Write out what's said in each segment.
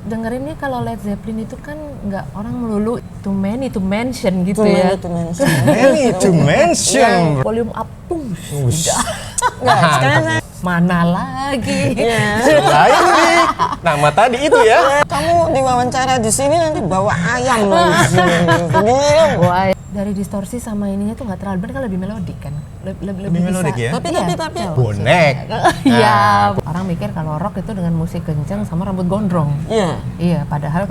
dengerinnya kalau Led Zeppelin itu kan nggak orang melulu too many to mention gitu Too ya. many to mention. Many to mention. Volume up tuh. Nggak, sekarang saya Mana lagi? Lain nih. Nama tadi itu ya. kamu diwawancara di sini nanti bawa ayam loh di sini. Begini. Wah, dari distorsi sama ininya tuh nggak terlalu benar, kan lebih melodik kan. Lebih melodik ya? Tapi Bonek. Iya. Orang mikir kalau rock itu dengan musik kencang sama rambut gondrong. iya. Iya, padahal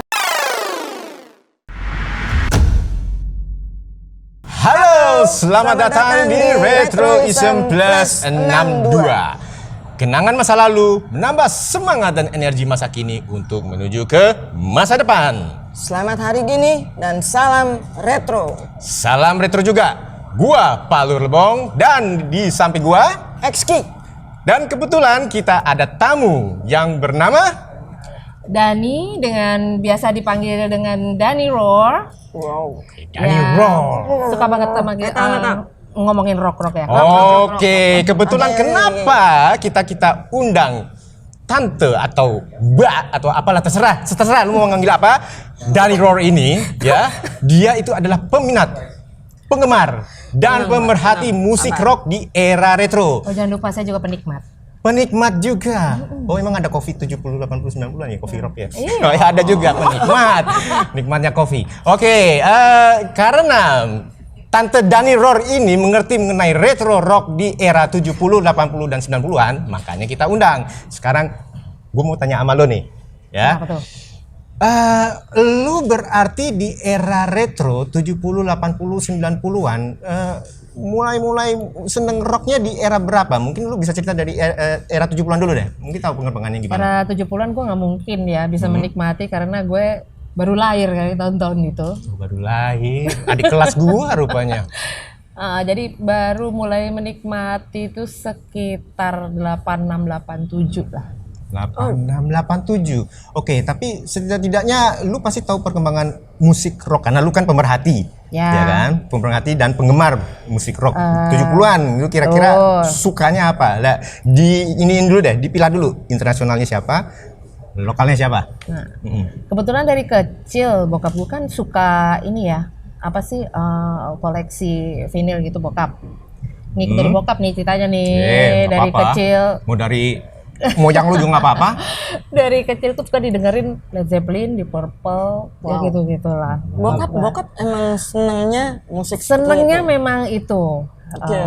Halo, selamat datang di Retroism Plus 62. Kenangan masa lalu menambah semangat dan energi masa kini untuk menuju ke masa depan. Selamat hari gini dan salam retro. Salam retro juga. Gua Palur Lebong dan di samping gua X-Kick. dan kebetulan kita ada tamu yang bernama Dani, dengan biasa dipanggil dengan Dani Roar. Wow. Dani Ya, Roar. Suka banget sama ngomongin rock-rock ya. Oke, kebetulan kenapa kita undang tante atau mbak atau apalah terserah lu mau nganggil apa, Dani Roar ini ya, dia itu adalah peminat, penggemar dan pemerhati musik rock di era retro. Oh, jangan lupa saya juga penikmat. Penikmat juga. Oh, emang ada kopi 70, 80, 90-an ya, kopi rock ya? Iya. Oh, ya ada juga penikmat. Nikmatnya kopi. Oke, karena Tante Dani Roar ini mengerti mengenai retro rock di era 70, 80, dan 90-an, makanya kita undang. Sekarang gue mau tanya sama lo nih, ya. Apa tuh? Lu berarti di era retro 70, 80, 90-an mulai seneng rocknya di era berapa? Mungkin lu bisa cerita dari era 70-an dulu deh. Mungkin tahu pengembangannya gimana. Era 70-an gue nggak mungkin ya bisa menikmati karena gue baru lahir kali tahun-tahun itu. Oh, baru lahir. Adik kelas gua rupanya. Jadi baru mulai menikmati itu sekitar 86, 87 lah. 86, 87. Oke, tapi setidaknya lu pasti tahu perkembangan musik rock karena lu kan pemerhati. Ya kan? Pemerhati dan penggemar musik rock 70-an. Lu kira-kira sukanya apa? Lah, iniin dulu deh, dipilah dulu. Internasionalnya siapa? Lokalnya siapa? Nah, kebetulan dari kecil bokap gue kan suka ini ya, apa sih, koleksi vinil gitu bokap. Ngikut dari bokap nih ceritanya nih, dari apa-apa. kecil. Mau dari moyang lu juga nggak apa-apa. Dari kecil tuh suka didengerin Led Zeppelin, Deep Purple, ya gitu-gitulah. Bokap emang senangnya musik Senengnya seperti itu. memang itu. Oke.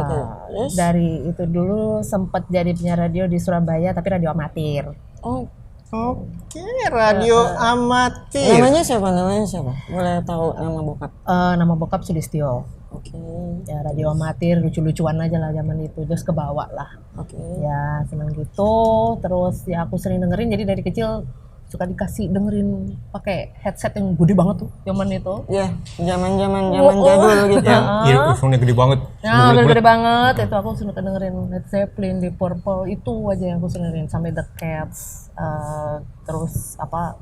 Yes. Dari itu dulu sempat jadi penyiar radio di Surabaya tapi radio amatir. Oh, Oke, radio amatir. namanya siapa? Boleh tahu nama bokap? Nama bokap Sulistyo. Oke. Ya radio amatir, lucu-lucuan aja lah zaman itu, terus kebawa lah. Oke. Ya seneng gitu, terus ya aku sering dengerin, jadi dari kecil suka dikasih dengerin pakai headset yang gede banget tuh zaman itu. Ya, zaman jadul gitu. Earphone-nya gede banget. Nah, gede banget itu aku suka dengerin Led Zeppelin, Deep Purple, itu aja yang aku dengerin sampai The Cats, terus apa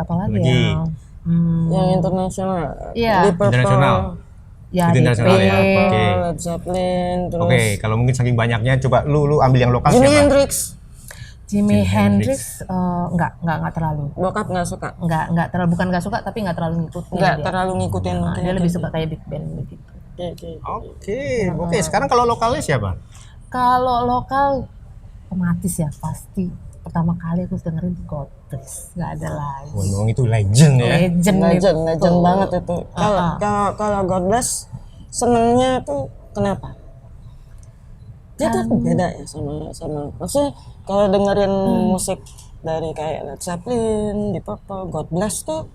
lagi ya? Yang internasional. Iya. Deep Purple, Internasional. Ya, Itu internasional ya. Oke. Led Zeppelin, terus Oke, kalau mungkin saking banyaknya coba lu ambil yang lokal Jimi siapa? Hendrix. Jimi Hendrix enggak terlalu. Bokap nggak suka. Enggak terlalu, bukan enggak suka tapi enggak terlalu ngikutin. Nggak dia. terlalu ngikutin. Nah, kayak dia lebih gitu. suka kayak big band begitu. Oke. Sekarang kalau lokalnya siapa? Kalau lokal otomatis ya pasti pertama kali aku dengerin tuh God Bless, nggak ada lagi. Oh, memang itu legend ya. Legend banget itu. Kalau God Bless senengnya tuh kenapa? Dia tuh beda ya sama maksudnya kalau dengerin musik dari kayak Led Zeppelin, Deep Purple, God Bless tuh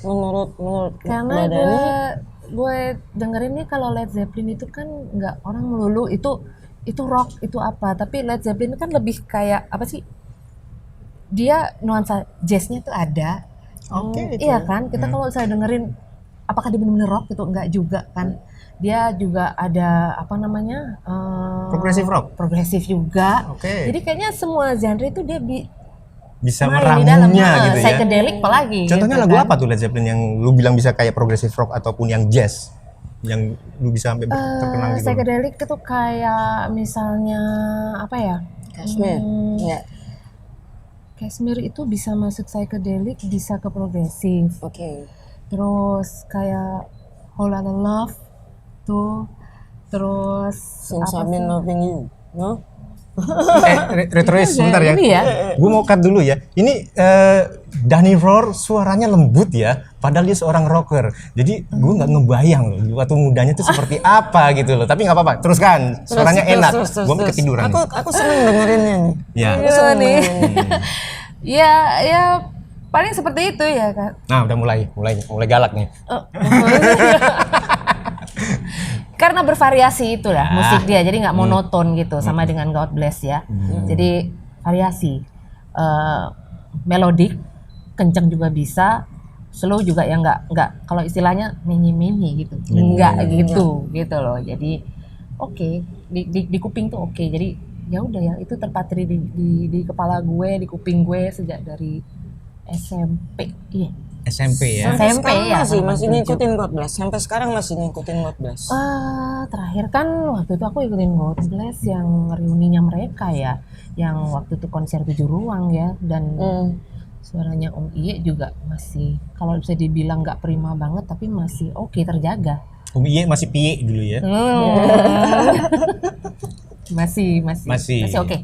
menurut Karena badannya gue dengerinnya kalau Led Zeppelin itu kan nggak orang melulu itu rock itu apa, tapi Led Zeppelin kan lebih kayak apa sih? Dia nuansa jazznya tuh ada. Oke, Iya kan? Kita kalau saya dengerin apakah dia benar-benar rock itu enggak juga kan? Dia juga ada apa namanya? Progressive rock. Progresif juga. Oke. Jadi kayaknya semua genre itu dia Bisa main di dalam, meramunya gitu ya. psychedelic apalagi. Contohnya gitu lagu kan. apa tuh Led Zeppelin yang lu bilang bisa kayak progressive rock ataupun yang jazz? Yang lu bisa sampai terkenal gitu? Psychedelic itu kayak misalnya apa ya? Kashmir. Ya. Kashmir itu bisa masuk psychedelic, bisa ke progresif. Oke. Terus kayak Whole Lotta Love tuh. Terus Since I've been loving you, no? Retrois sebentar ya. Ini ya. Gue mau cut dulu ya. Ini Danny Rohr suaranya lembut ya, padahal dia seorang rocker. Jadi gue nggak ngebayang loh waktu mudanya tuh seperti apa gitu loh. Tapi nggak apa-apa, teruskan. Suaranya enak. Gue ketiduran. Aku seneng dengerinnya nih. Ya. Gila nih. Ya paling seperti itu ya Kak. Nah udah mulai galak nih. Karena bervariasi itulah musik dia, jadi nggak monoton gitu, sama dengan God Bless ya. Jadi variasi, melodik, kenceng juga bisa, slow juga ya nggak kalau istilahnya mini gitu, nggak gitu loh. Jadi oke, di kuping tuh oke. Jadi ya udah ya itu terpatri di kepala gue, di kuping gue sejak dari SMP. Iya. SMP ya. SMP ya. Masih ngikutin God Bless. Sampai sekarang masih ngikutin God Bless. Terakhir kan waktu itu aku ikutin God Bless yang reuninya mereka ya, yang waktu itu konser 7 ruang ya, dan suaranya Om Iye juga masih kalau bisa dibilang nggak prima banget tapi masih oke, terjaga. Om Iye masih piye dulu ya. Masih oke.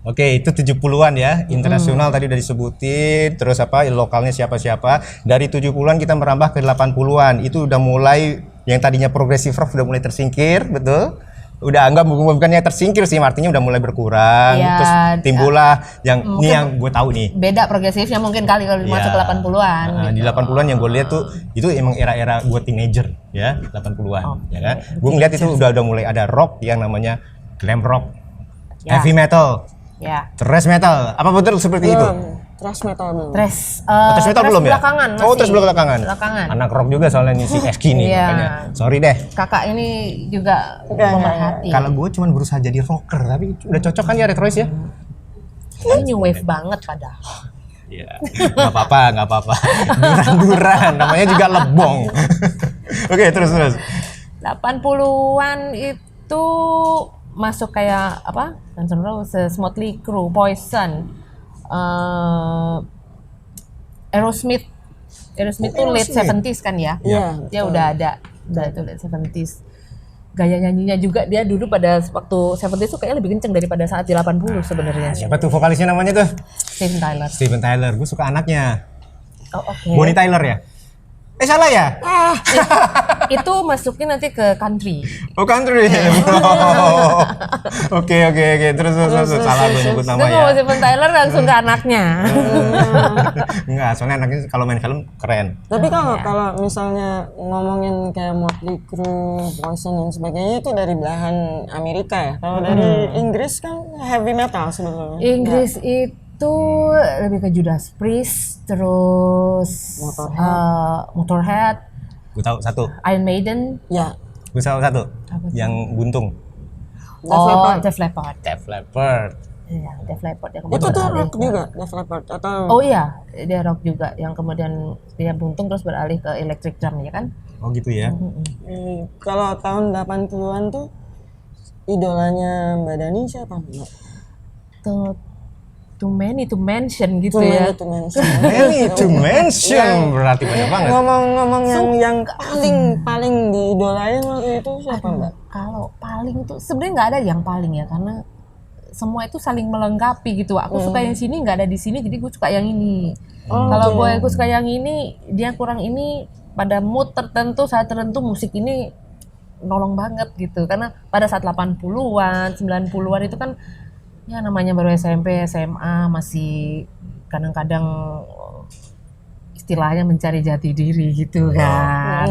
Oke, itu 70-an ya, internasional tadi udah disebutin, terus apa, lokalnya siapa-siapa. Dari 70-an kita merambah ke 80-an, itu udah mulai, yang tadinya progressive rock udah mulai tersingkir, betul? Udah bukannya tersingkir sih, artinya udah mulai berkurang, Ya, terus timbullah yang, ini yang gue tahu nih. Beda progresifnya mungkin kali kalau masuk ke 80-an. Di 80-an yang gue lihat tuh, itu emang era-era gue teenager ya, 80-an, ya kan? Gue ngeliat itu udah mulai ada rock yang namanya glam rock, heavy metal. Ya. Thrash metal, apa betul seperti itu? Thrash metal belum. Thrash metal belum ya? Belakangan masih. Oh, thrash belakangan. Belakangan. Anak rock juga soalnya nih si Eski nih, Iya. makanya. Sorry deh. Kakak ini juga pemerhati. Kalau gue cuma berusaha jadi rocker, tapi udah cocok kan ya Retrois ya? Ini new wave banget padahal. Iya. Nggak apa-apa. Duran-duran, namanya juga lebong. Oke, terus. 80-an itu masuk kayak apa? Guns N' Roses, Motley Crue, Poison, Aerosmith tuh late 70s kan ya? Iya. Dia udah itu late 70s. Gaya nyanyinya juga dia dulu pada waktu 70s tuh kayaknya lebih kenceng daripada saat di 80 sebenarnya. Siapa tuh vokalisnya namanya tuh? Steven Tyler. Gue suka anaknya. Oh, oke. Bonnie Tyler ya? Salah ya? Itu masukin nanti ke country. Oh, country. Oke. Terus salah gue nyebut nama Itu ya. Steven Tyler langsung ke anaknya. Enggak, soalnya anaknya kalau main film keren. Tapi kalau misalnya ngomongin kayak Motley Crue, Poison dan sebagainya itu dari belahan Amerika ya. Kalau dari Inggris kan heavy metal sebenarnya. Inggris itu lebih ke Judas Priest, terus Motorhead, Gue tahu satu. Iron Maiden. Ya. Gue tahu satu. Yang buntung. Def Leppard. Iya, Def Leppard yang Itu kemudian tuh beralih rock juga, Def Leppard atau? Oh iya, dia rock juga yang kemudian dia buntung terus beralih ke electric drum ya kan? Oh gitu ya. Kalau tahun 80-an tuh idolanya Mbak Dani siapa Mbak? Too many to mention gitu ya. Many to mention berarti banyak banget. Ngomong-ngomong yang paling diidolain waktu itu siapa Mbak? Kalau paling tuh sebenarnya nggak ada yang paling ya, karena semua itu saling melengkapi gitu. Aku suka yang sini nggak ada di sini, jadi gue suka yang ini. Kalau gue suka yang ini, dia kurang ini. Pada mood tertentu, saat tertentu musik ini nolong banget gitu. Karena pada saat 80-an, 90-an itu kan ya namanya baru SMP, SMA, masih kadang-kadang istilahnya mencari jati diri gitu kan.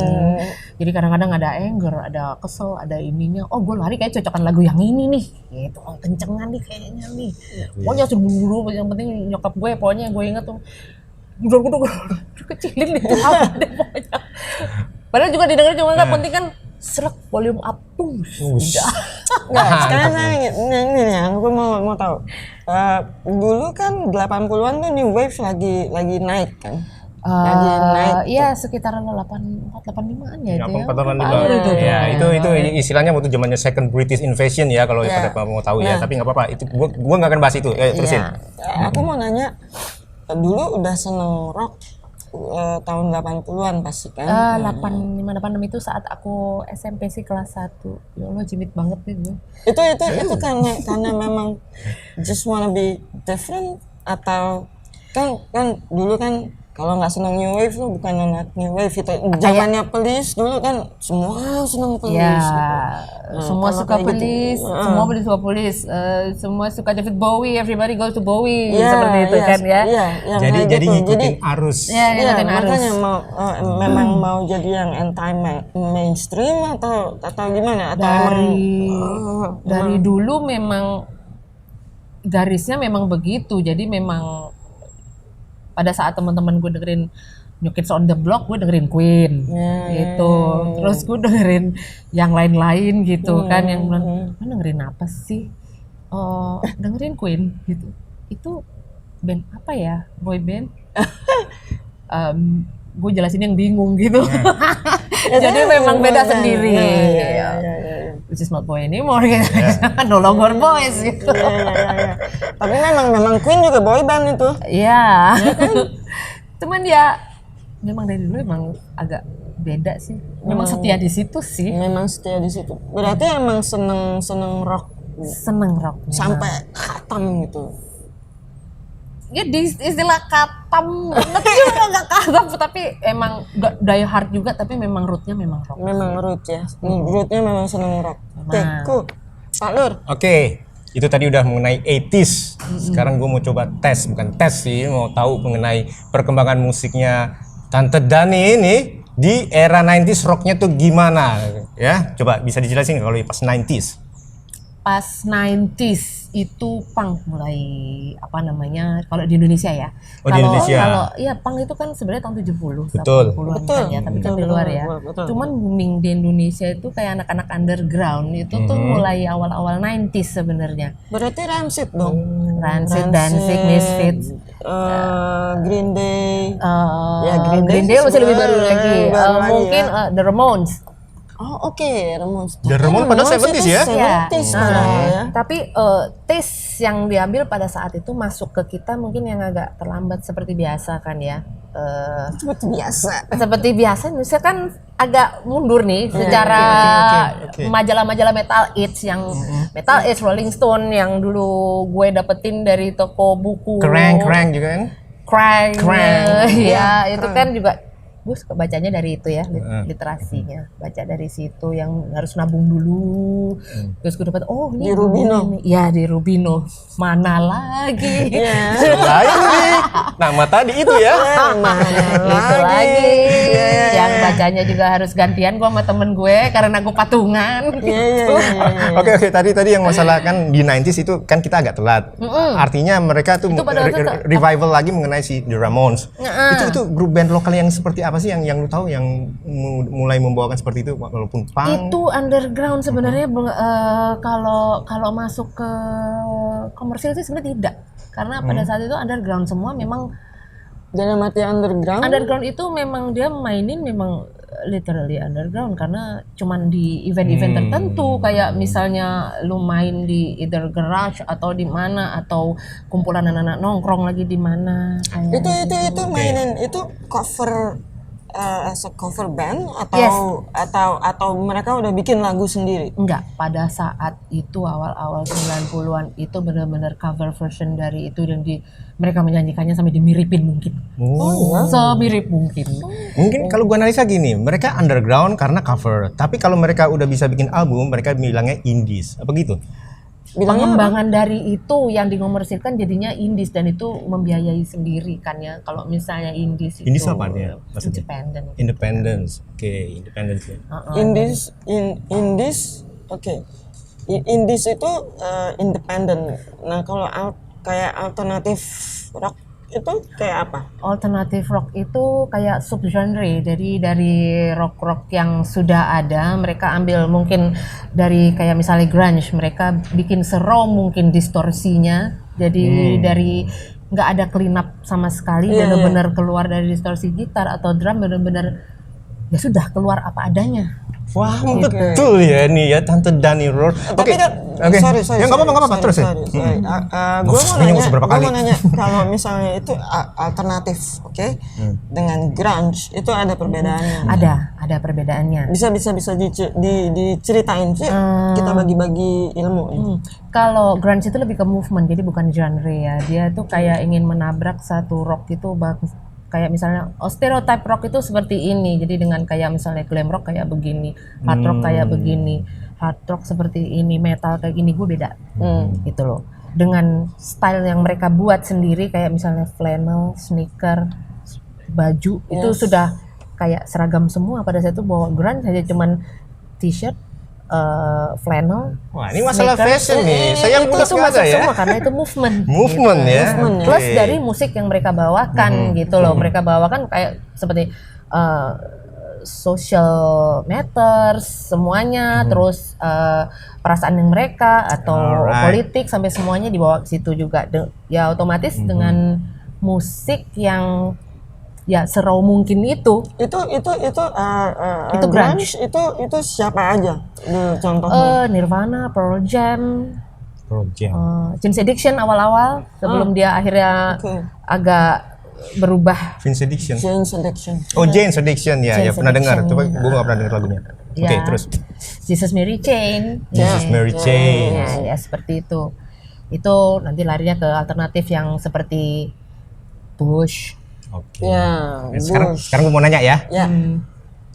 Jadi kadang-kadang ada anger, ada kesel, ada ininya. Oh, gue lari kayak cocokan lagu yang ini nih. Gitu, oh, kencengan nih kayaknya nih. Pokoknya seburu, yang penting nyokap gue, pokoknya gue inget tuh. Gue kecilin deh, apa deh pokoknya. Padahal juga didengar cuma nggak penting kan. Serak volume up tuh. Nggak, sekarang saya ini aku mau tahu. Dulu kan 80-an tuh new wave lagi naik kan. Lagi naik Iya sekitar 85an ya itu ya. 85. Ya, itu istilahnya waktu zamannya second British invasion ya kalau pada mau tahu ya. Tapi nggak apa-apa. Itu gua nggak akan bahas itu. Terusin. Aku mau nanya, dulu udah seneng rock tahun 80-an pasti kan? 8586 itu saat aku SMP sih kelas 1. Ya Allah jimit banget nih gue. Itu karena memang just wanna be different, atau kan dulu kan kalau nggak seneng new wave lu bukan anak new wave, itu zamannya Police dulu kan semua seneng Police. Ya, gitu. semua Kalau suka kayak Police, gitu, semua suka Police, semua suka David Bowie, everybody goes to Bowie, Iya, seperti itu iya, kan ya. Iya, yang Jadi kayak jadi gitu. ngikutin arus. Ya, ngikutin arus. Makanya memang mau jadi yang anti mainstream atau gimana, atau Dari dulu memang garisnya memang begitu, jadi memang pada saat teman-teman gue dengerin New Kids on the Block, gue dengerin Queen gitu. Terus gue dengerin yang lain-lain gitu kan, yang bilang, dengerin apa sih? Oh, dengerin Queen gitu. Itu band apa ya? Boy band? Gue jelasin yang bingung gitu. Jadi memang beda sendiri. Which is not boy anymore gitu. No longer boys gitu. Iya. Tapi memang Queen juga boy band itu. Iya. Cuman ya memang dari dulu emang agak beda sih. Memang setia di situ sih. Memang setia di situ. Berarti emang seneng rock. Seneng rock. Sampai khatam gitu. Ya di istilah katam banget juga nggak katam, tapi emang gak die hard juga, tapi memang rootnya memang rock. Memang root ya. Rootnya memang seneng rock. Oke, cool. Pak Nur. Oke, itu tadi udah mengenai 80s. Sekarang gue mau coba bukan tes sih, mau tahu mengenai perkembangan musiknya Tante Dani ini di era 90s rocknya tuh gimana ya? Coba bisa dijelasin kalau pas 90s. Pas 90s itu punk mulai kalau di Indonesia ya. Oh, di Indonesia. Kalau iya punk itu kan sebenarnya tahun 70 Betul. 80-an kan ya, tapi kan di luar ya. Cuman booming di Indonesia itu kayak anak-anak underground itu tuh mulai awal-awal 90s sebenarnya. Berarti Rancid dong. Rancid, Danzig, Misfits, Green Day. Green Day masih lebih baru lagi. Mungkin The Ramones. Oh oke, Ramones. The Ramones pada 70s ya? 70s ya. Tapi taste yang diambil pada saat itu masuk ke kita mungkin yang agak terlambat seperti biasa kan ya. Seperti biasa. Seperti biasa Indonesia kan agak mundur nih secara Oke. majalah-majalah metal hits yang metal hits Rolling Stone yang dulu gue dapetin dari toko buku. Kerang juga kan? Krang. Ya, itu kan juga gue suka bacanya dari itu ya, literasinya. Baca dari situ yang harus nabung dulu. Terus gue dapat ini di Rubino. Ya di Rubino. Mana lagi? Lain nih. Nama tadi itu ya. Itu lagi. Yang bacanya juga harus gantian gue sama temen gue karena gue patungan. Oke, tadi yang masalah kan di 90s itu kan kita agak telat. Artinya mereka tuh revival lagi mengenai si The Ramones. Itu grup band lokal yang seperti apa sih yang lu tahu yang mulai membawakan seperti itu walaupun punk? Itu underground sebenarnya kalau masuk ke komersil sih sebenarnya tidak. Karena pada saat itu underground semua memang. Dalam arti underground itu memang dia mainin memang literally underground karena cuman di event-event tertentu kayak misalnya lu main di either garage atau di mana atau kumpulan anak-anak nongkrong lagi di mana. Itu mainin itu cover as a cover band atau mereka udah bikin lagu sendiri? Enggak, pada saat itu awal-awal 90-an itu benar-benar cover version dari itu dan mereka menyanyikannya sampai dimiripin mungkin. Semirip mungkin. Mungkin kalau gua analisa gini, mereka underground karena cover. Tapi kalau mereka udah bisa bikin album, mereka bilangnya indies. Apa gitu? Pengembangan dari itu yang dikomersilkan jadinya indies dan itu membiayai sendiri kan ya. Kalau misalnya indies itu apa artinya? Independence. Oke, independence. Indies. Oke. Indies itu independent. Nah, kalau kayak alternatif rock itu kayak apa? Alternative rock itu kayak subgenre, jadi dari rock yang sudah ada mereka ambil mungkin dari kayak misalnya grunge, mereka bikin raw mungkin distorsinya, jadi dari nggak ada clean up sama sekali, benar-benar keluar dari distorsi gitar atau drum, benar-benar ya sudah keluar apa adanya. Wah, betul ya nih ya Tante Dani Roar. Tapi kan, sorry. Ya nggak apa-apa terus ya. Gue mau kali. nanya, kalau misalnya itu alternatif, oke, dengan grunge itu ada perbedaannya. Ada perbedaannya. Bisa diceritain sih, kita bagi-bagi ilmu. Kalau grunge itu lebih ke movement, jadi bukan genre ya. Dia tuh kayak ingin menabrak satu rock itu bagus. Kayak misalnya stereotype rock itu seperti ini, jadi dengan kayak misalnya glam rock kayak begini, hard rock kayak begini, hard rock seperti ini, metal kayak gini, gue beda gitu loh. Dengan style yang mereka buat sendiri kayak misalnya flannel, sneaker, baju itu sudah kayak seragam semua. Pada saat itu bawa grunge hanya cuman t-shirt, flannel. Wah, ini masalah fashion nih. Saya yang itu masuk masuk ya. semua karena itu movement. Movement gitu. ya. Plus dari musik yang mereka bawakan gitu loh. Mereka bawakan kayak seperti social matters semuanya, terus perasaan yang mereka atau politik sampai semuanya dibawa ke situ juga. Ya otomatis dengan musik yang ya seraw mungkin itu grunge itu siapa aja contohnya? Nirvana, Pearl Jam, Jane's Addiction awal-awal sebelum dia akhirnya agak berubah. Jane's Addiction. Oh, Jane's Addiction ya, Jane's pernah dengar. Addiction, Coba gue nggak pernah dengar lagunya. Oke, terus Jesus Mary Chain. Jesus Mary Chain. Ya seperti itu. Itu nanti larinya ke alternatif yang seperti Bush. Oke. Ya, Sekarang gue mau nanya ya.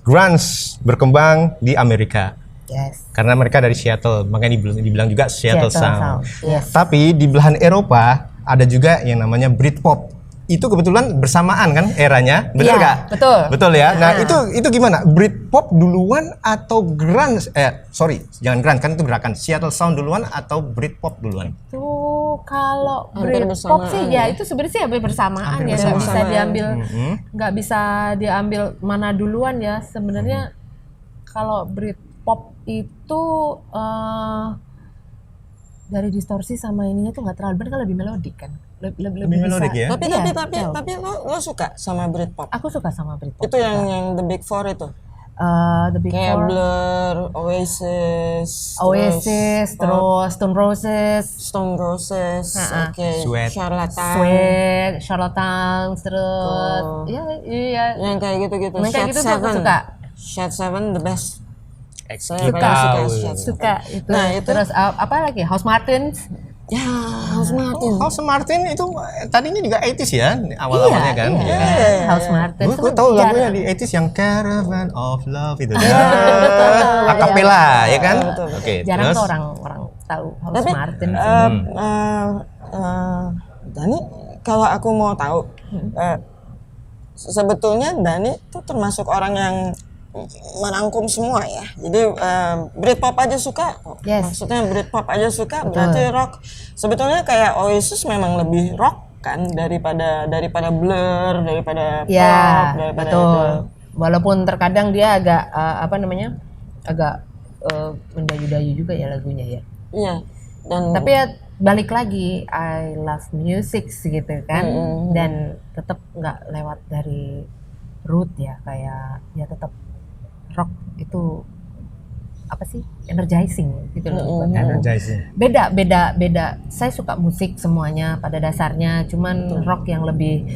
Grunge berkembang di Amerika. Yes. Karena mereka dari Seattle, makanya dibilang juga Seattle Sound. Yes. Tapi di belahan Eropa ada juga yang namanya Britpop. Itu kebetulan bersamaan kan eranya, betul nggak? Betul. Betul ya. Nah itu gimana? Britpop duluan atau grunge? Jangan grunge kan itu gerakan. Seattle Sound duluan atau Britpop duluan? Tuh kalau Hampir Britpop bersamaan sih ya itu sebenarnya sih hampir bersamaan ya, nggak bisa diambil, nggak bisa diambil mana duluan ya sebenarnya. Kalau Britpop itu dari distorsi sama ininya tuh nggak terlalu benar, kan lebih melodik kan. Lebih melodik ya? Tapi lo suka sama Britpop? Aku suka sama Britpop. Itu yang The Big Four itu? The Big Kayak Four, Blur, Oasis, terus Stone Roses, oke, Sweat. Charlatans, terus iya yang kayak gitu-gitu. yang kayak gitu tuh aku suka. Shad Seven the best. Suka itu. Nah, itu terus apa lagi? House Martins. ya, House Martin. House Martin itu tadinya juga 80s ya awal-awalnya kan. Iya. House Martin. Gue tahu lagunya di 80s yang Caravan of Love itu. Akapela ya kan? Oke. Jarang Terus tuh orang tahu House Martin. Dani, kalau aku mau tahu, sebetulnya Dani tuh termasuk orang yang merangkum semua ya. Jadi Britpop aja suka. Yes. Maksudnya Britpop aja suka, berarti rock. Sebetulnya kayak Oasis memang lebih rock kan daripada Blur, daripada pop, daripada betul. itu. Walaupun terkadang dia agak agak mendayu-dayu juga ya lagunya ya. Iya. Dan Tapi ya balik lagi, I love music gitu kan, dan tetap nggak lewat dari root ya, kayak ya tetap rock itu apa sih, energizing gitu loh. energizing. Beda. Saya suka musik semuanya pada dasarnya, cuman rock yang lebih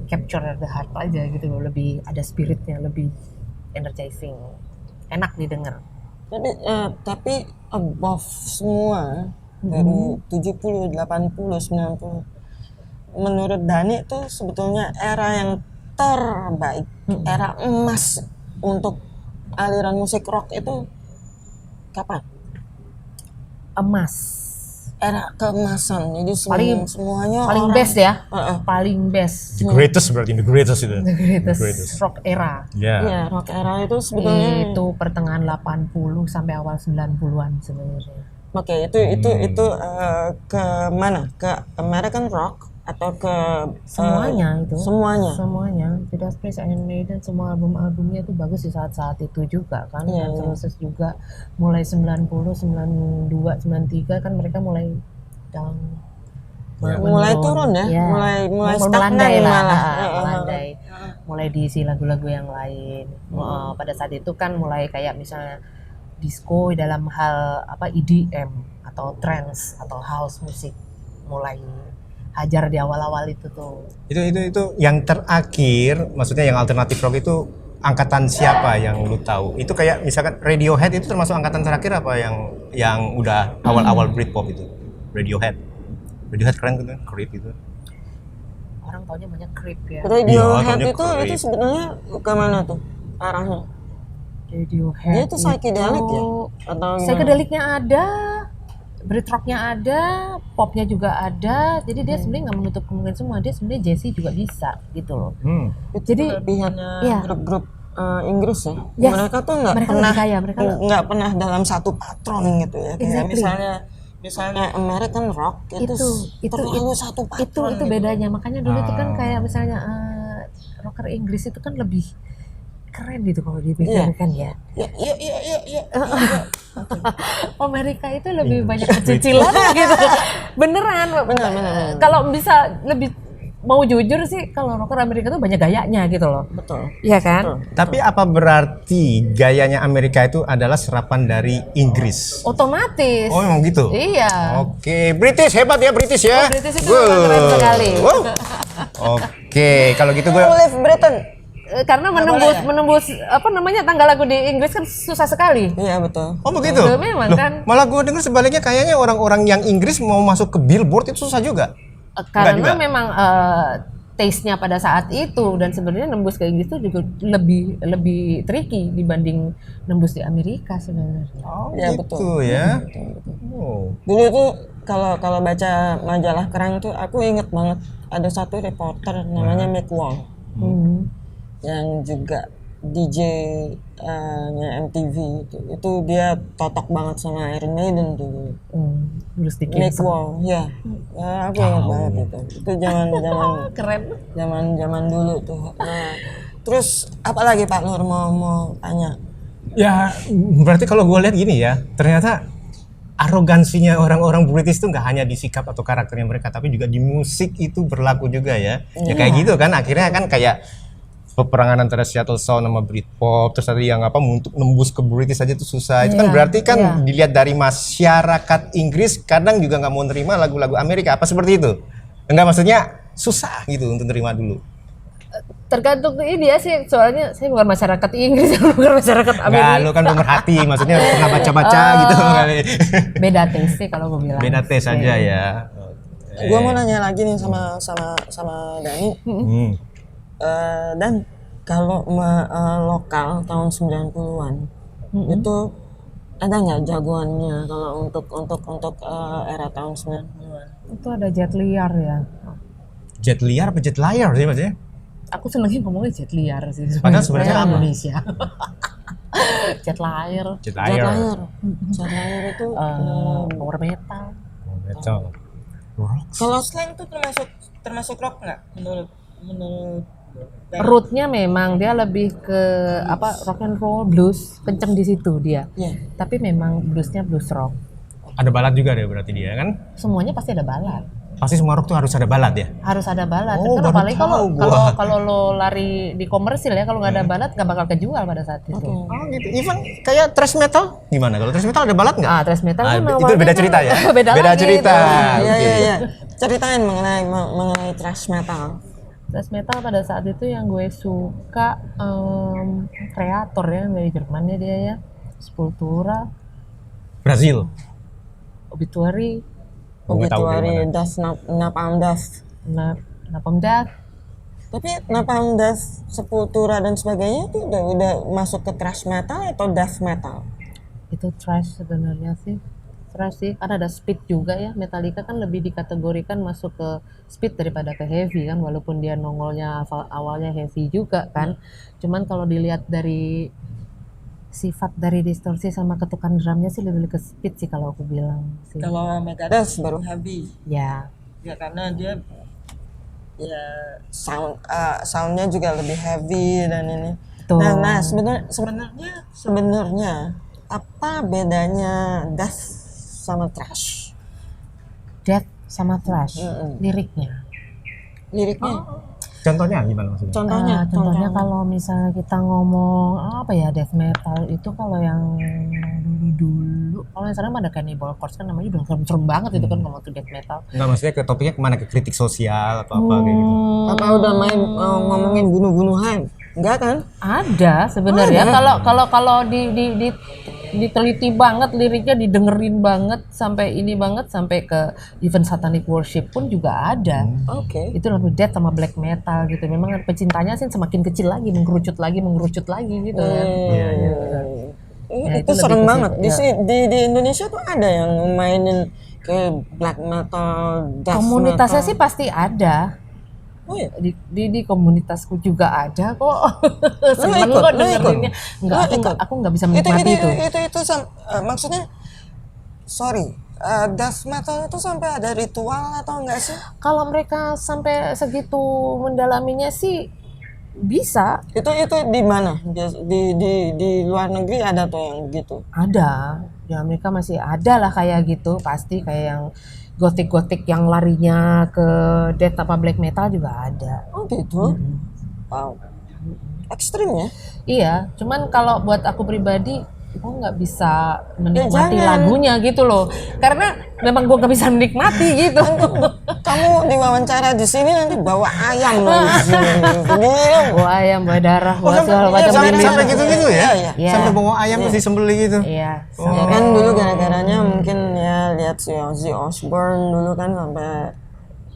capture the heart aja gitu loh, lebih ada spiritnya, lebih energizing, enak didengar. Tapi above semua dari 70, 80, 90, menurut Dani itu sebetulnya era yang terbaik, era emas untuk aliran musik rock itu kapan? Emas. Era keemasan. Jadi semuanya paling orang, best ya. Paling best. The greatest berarti, the greatest itu. The greatest rock era. Iya, rock era itu sebetulnya Itu pertengahan 80 sampai awal 90-an sebenarnya. Oke, itu ke mana? Ke American rock atau ke Semuanya itu. Semuanya. Judas Priest, Iron Maiden, semua album-albumnya itu bagus di saat-saat itu juga kan. Iya, Terus juga mulai 90, 92, 93 kan mereka mulai down. mulai turun ya, Ya. mulai melandai stagnan lah, malah. melandai. Mulai diisi lagu-lagu yang lain. Pada saat itu kan mulai kayak misalnya disco dalam hal EDM atau trance atau house musik mulai hajar di awal-awal itu tuh. Itu yang terakhir, maksudnya yang alternatif rock itu angkatan siapa yang lu tahu? Itu kayak misalkan Radiohead itu termasuk angkatan terakhir apa yang udah awal-awal Britpop itu? Radiohead keren gitu, Creep itu. Orang taunya banyak Creep ya. Radiohead Iya, itu Creep. sebenarnya ke mana tuh arahnya? Radiohead Dia itu psychedelic ya? Atau gimana? psychedelicnya ada, Britrocknya ada, popnya juga ada. Jadi dia sebenarnya nggak menutup kemungkinan semua. Dia sebenarnya jazzy juga bisa gitu loh. Itu Jadi, kelebihannya iya. grup-grup Inggris ya. Yes. Mereka tuh nggak Mereka pernah lebih kaya, mereka nggak pernah dalam satu patron gitu ya. Kayak Exactly. misalnya American rock itu terlalu satu itu patron. gitu. bedanya. Makanya dulu tuh kan kayak misalnya rocker Inggris itu kan lebih keren gitu kalau dipikirkan ya. Iya. Amerika itu lebih banyak kecicilan gitu. Beneran. Benar. Kalau bisa lebih mau jujur sih, kalau rocker Amerika tuh banyak gayanya gitu loh. Betul. Iya kan? Betul. Tapi apa berarti gayanya Amerika itu adalah serapan dari Inggris? Otomatis. Oh, memang gitu? Iya. Oke, British hebat ya, British ya. British itu memang keren sekali. Wow. Oke, kalau gitu gue Live Britain. Karena menembus tangga lagu di Inggris kan susah sekali. Iya betul. Oh begitu? Betul, memang Loh, kan. malah gue dengar sebaliknya kayaknya orang-orang yang Inggris mau masuk ke Billboard itu susah juga. Karena juga? memang taste-nya pada saat itu, dan sebenarnya nembus ke Inggris itu juga lebih tricky dibanding nembus di Amerika sebenarnya. Oh Ya, gitu betul. ya. Oh. Dulu tuh kalau baca majalah Kerrang tuh aku inget banget ada satu reporter namanya Mick Wall yang juga DJ nya MTV itu dia totok banget sama Iron Maiden tuh. Bruce Mick Dickinson. Wall, ya. Aku inget banget itu. Itu Keren. zaman dulu tuh. Nah, terus apa lagi Pak Nur mau tanya? Ya berarti kalau gue lihat gini ya, ternyata arogansinya orang-orang British itu nggak hanya di sikap atau karakternya mereka, tapi juga di musik itu berlaku juga ya. Ya kayak gitu kan, akhirnya kan kayak peperangan antara Seattle Sound sama Britpop, terus tadi yang untuk nembus ke British aja itu susah. Itu kan Iya, berarti kan iya. dilihat dari masyarakat Inggris kadang juga nggak mau nerima lagu-lagu Amerika. Apa seperti itu? Enggak, maksudnya susah gitu untuk nerima dulu. Tergantung ini ya sih, soalnya saya bukan masyarakat Inggris, bukan masyarakat Enggak, Amerika. lu kan pemerhati, maksudnya pernah baca-baca gitu kali. Beda taste sih kalau gue bilang. Beda tes aja ya. Gua mau nanya lagi nih sama Dani. Dan kalau lokal tahun 90-an itu ada nggak jagoannya kalau untuk era tahun 90-an? Itu ada Jet Liar ya. Jet liar apa jet liar sih maksudnya? Aku senengnya ngomongnya Jet Liar sih. Padahal sebenarnya Saya apa? Indonesia. Jet Liar. Jet Jet liar. Liar itu Power metal. Metal. Rock. kalau slang itu termasuk rock nggak menurut Rootnya memang dia lebih ke rock and roll, blues, kenceng di situ dia. Iya. Tapi memang bluesnya blues rock. Ada balad juga deh berarti dia kan? Semuanya pasti ada balad. Pasti semua rock tuh harus ada balad ya? Harus ada balad. Oh, Karena baru apalagi tahu kalau gua. kalau lo lari di komersil ya, kalau nggak ada balad nggak bakal kejual pada saat itu. Oh gitu. Even kayak thrash metal gimana? Kalau thrash metal ada balad nggak? Thrash metal kan itu awalnya beda kan cerita ya? beda lagi cerita. itu. Oke. Iya. Ceritain mengenai thrash metal. Thrash metal pada saat itu yang gue suka kreator ya dari Jerman ya dia ya, Sepultura, Brazil. Obituary, Oh, gue tahu dari Obituary, mana. Death, Napalm Death. Napalm Death. Tapi Napalm Death, Sepultura dan sebagainya itu udah masuk ke thrash metal atau death metal? Itu thrash sebenarnya sih. Thrash sih, karena ada speed juga ya. Metallica kan lebih dikategorikan masuk ke speed daripada ke heavy kan, walaupun dia nongolnya awalnya heavy juga kan. Cuman kalau dilihat dari sifat dari distorsi sama ketukan drumnya sih lebih ke speed sih kalau aku bilang sih. Kalau Megadeth baru heavy. Ya, Ya karena dia soundnya juga lebih heavy dan ini. Betul. Nah sebenarnya apa bedanya death sama thrash? Death sama thrash liriknya. Contohnya gimana maksudnya? Contohnya kalau misalnya kita ngomong apa ya, death metal itu kalau yang dulu kalau yang sekarang ada Cannibal Corpse kan namanya udah serem banget itu kan ngomong tuh death metal. Enggak, maksudnya ke topiknya kemana, ke kritik sosial atau apa kayak gitu? Apa udah main ngomongin bunuh-bunuhan? Enggak kan? Ada sebenarnya kalau diteliti banget liriknya, didengerin banget sampai ini banget, sampai ke even satanic worship pun juga ada. Oke. Itu lebih death sama black metal gitu. Memang pecintanya sih semakin kecil lagi, mengerucut lagi gitu kan. Itu itu serem lebih ke banget. situ, Di Indonesia tuh ada yang mainin ke black metal, death Komunitasnya metal. sih pasti ada. Oh iya. Di komunitasku juga ada kok. Seneng ikut, kok lu dengerinnya. ikut. Enggak, Lu ikut. aku enggak bisa menikmati itu. Maksudnya death metal itu sampai ada ritual atau enggak sih? Kalau mereka sampai segitu mendalaminya sih bisa. Itu di mana? Di luar negeri ada tuh yang gitu. Ada. Di Amerika masih ada lah kayak gitu, pasti kayak yang gotik yang larinya ke death apa black metal juga ada. Oh gitu. Wow. Ekstrim ya? Iya, cuman kalau buat aku pribadi, gue nggak bisa menikmati jangan. lagunya gitu loh, karena memang gue nggak bisa menikmati gitu. Kamu diwawancara di sini nanti bawa ayam loh di sini. Bawa ayam, bawa darah, bawa segala macam sampai lilin. gitu-gitu ya? Iya. Sampai bawa ayam terus disembelih gitu? Iya. Ya kan dulu gara-garanya mungkin ya lihat si Ozzy Osbourne dulu kan sampai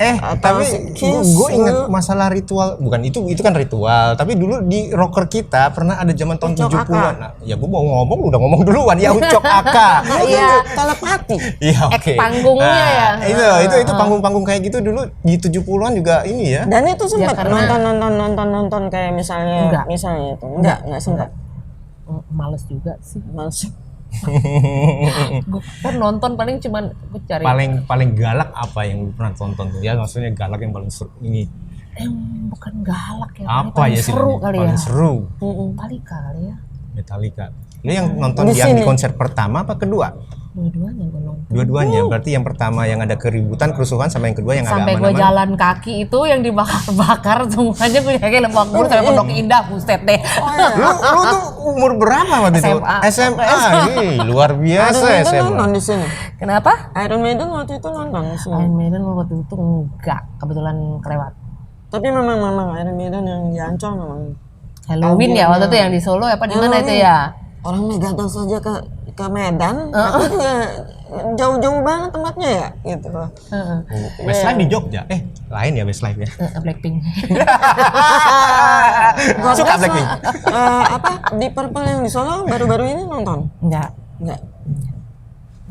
atau tapi si Kiss gue ingat dulu. masalah ritual, bukan itu kan ritual, tapi dulu di rocker kita pernah ada zaman tahun Ucok 70-an. Nah, ya gue mau ngomong, udah ngomong duluan ya, Ucok Aka. Iya. Telepati. Iya, oke. panggungnya ya. Itu panggung-panggung kayak gitu dulu di 70-an juga ini ya. Dan itu sempat karena- nonton kayak misalnya Enggak. misalnya itu. Enggak sempat. Males juga sih. Males. Gue kan nonton paling cuman gue cari Paling galak apa yang lu pernah tonton tuh? Ya maksudnya galak yang paling seru ini. bukan galak ya. Apa paling ya sih? seru kali Paling ya. seru. Metallica kali ya. Metallica. Lu yang nonton Di yang di sini. konser pertama apa kedua? Dua-duanya gue nonton. Dua-duanya. Berarti yang pertama yang ada keributan, kerusuhan, sama yang kedua yang Sampai agak gue aman-aman. jalan kaki itu yang dibakar-bakar semuanya, gue kayak Lebak Bulus sampai Pondok Indah, buset deh. Lu tuh umur berapa waktu itu? SMA. SMA. Ih, luar biasa Iron Maiden SMA. nonton di sini. Kenapa? Iron Maiden waktu itu nonton di sini. Iron Maiden waktu itu enggak, kebetulan kelewat. Tapi memang Iron Maiden yang di Ancol memang Halloween ya waktu itu yang di Solo apa di mana itu ya? orang Medan saja ke Medan, aku juga jauh-jauh banget tempatnya ya gitu loh. Westlife di Jogja. Lain ya Westlife ya. Blackpink. Suka Blackpink. Di Purple yang di Solo baru-baru ini nonton? Enggak. Enggak.